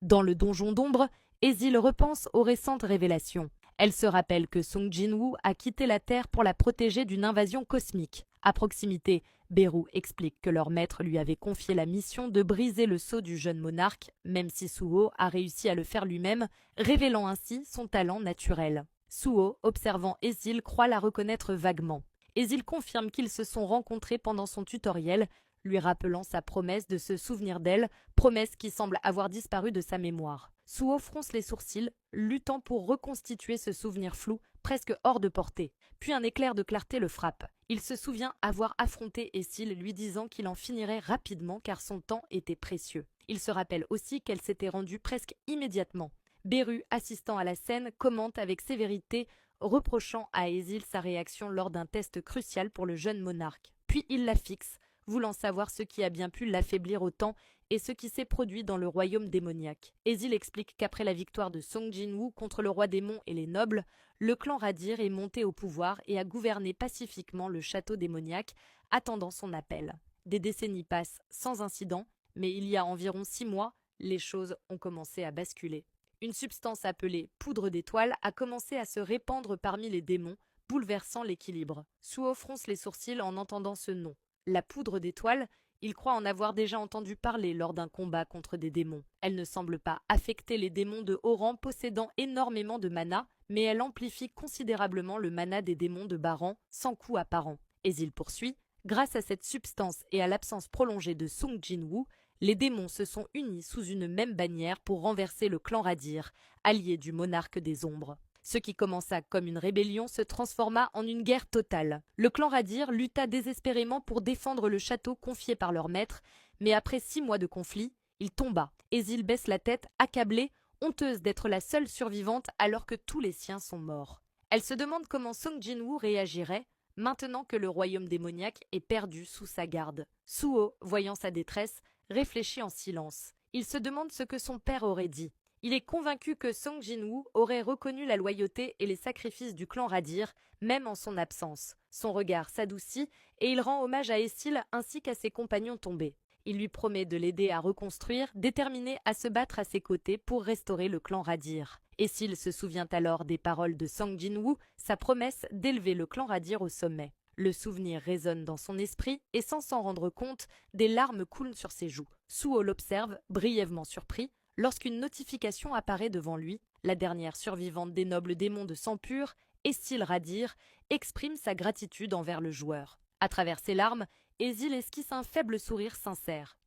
Dans le donjon d'ombre, Ezil repense aux récentes révélations. Elle se rappelle que Song Jin-woo a quitté la Terre pour la protéger d'une invasion cosmique. À proximité, Beru explique que leur maître lui avait confié la mission de briser le sceau du jeune monarque, même si Suho a réussi à le faire lui-même, révélant ainsi son talent naturel. Suho, observant Ezil, croit la reconnaître vaguement. Ezil confirme qu'ils se sont rencontrés pendant son tutoriel, lui rappelant sa promesse de se souvenir d'elle, promesse qui semble avoir disparu de sa mémoire. Suho fronce les sourcils, luttant pour reconstituer ce souvenir flou, presque hors de portée. Puis un éclair de clarté le frappe. Il se souvient avoir affronté Ezil, lui disant qu'il en finirait rapidement car son temps était précieux. Il se rappelle aussi qu'elle s'était rendue presque immédiatement. Beru, assistant à la scène, commente avec sévérité, reprochant à Ezil sa réaction lors d'un test crucial pour le jeune monarque. Puis il la fixe, voulant savoir ce qui a bien pu l'affaiblir autant et ce qui s'est produit dans le royaume démoniaque. Ezil explique qu'après la victoire de Song Jin-woo contre le roi démon et les nobles, le clan Radir est monté au pouvoir et a gouverné pacifiquement le château démoniaque, attendant son appel. Des décennies passent sans incident, mais il y a environ 6 mois, les choses ont commencé à basculer. Une substance appelée poudre d'étoile a commencé à se répandre parmi les démons, bouleversant l'équilibre. Suho fronce les sourcils en entendant ce nom. La poudre d'étoile, il croit en avoir déjà entendu parler lors d'un combat contre des démons. Elle ne semble pas affecter les démons de haut rang possédant énormément de mana, mais elle amplifie considérablement le mana des démons de bas rang, sans coût apparent. Ezil poursuit, grâce à cette substance et à l'absence prolongée de Song Jin-woo, les démons se sont unis sous une même bannière pour renverser le clan Radir, allié du monarque des ombres. Ce qui commença comme une rébellion se transforma en une guerre totale. Le clan Radir lutta désespérément pour défendre le château confié par leur maître, mais après 6 mois de conflit, il tomba. Ezil baisse la tête, accablée, honteuse d'être la seule survivante alors que tous les siens sont morts. Elle se demande comment Song Jin-woo réagirait, maintenant que le royaume démoniaque est perdu sous sa garde. Suho, voyant sa détresse, réfléchit en silence. Il se demande ce que son père aurait dit. Il est convaincu que Song Jin-woo aurait reconnu la loyauté et les sacrifices du clan Radir, même en son absence. Son regard s'adoucit et il rend hommage à Ezil ainsi qu'à ses compagnons tombés. Il lui promet de l'aider à reconstruire, déterminé à se battre à ses côtés pour restaurer le clan Radir. Ezil se souvient alors des paroles de Song Jin-woo, sa promesse d'élever le clan Radir au sommet. Le souvenir résonne dans son esprit et sans s'en rendre compte, des larmes coulent sur ses joues. Suho l'observe, brièvement surpris, lorsqu'une notification apparaît devant lui. La dernière survivante des nobles démons de sang pur, Ezil Radir, exprime sa gratitude envers le joueur. À travers ses larmes, Ezil esquisse un faible sourire sincère.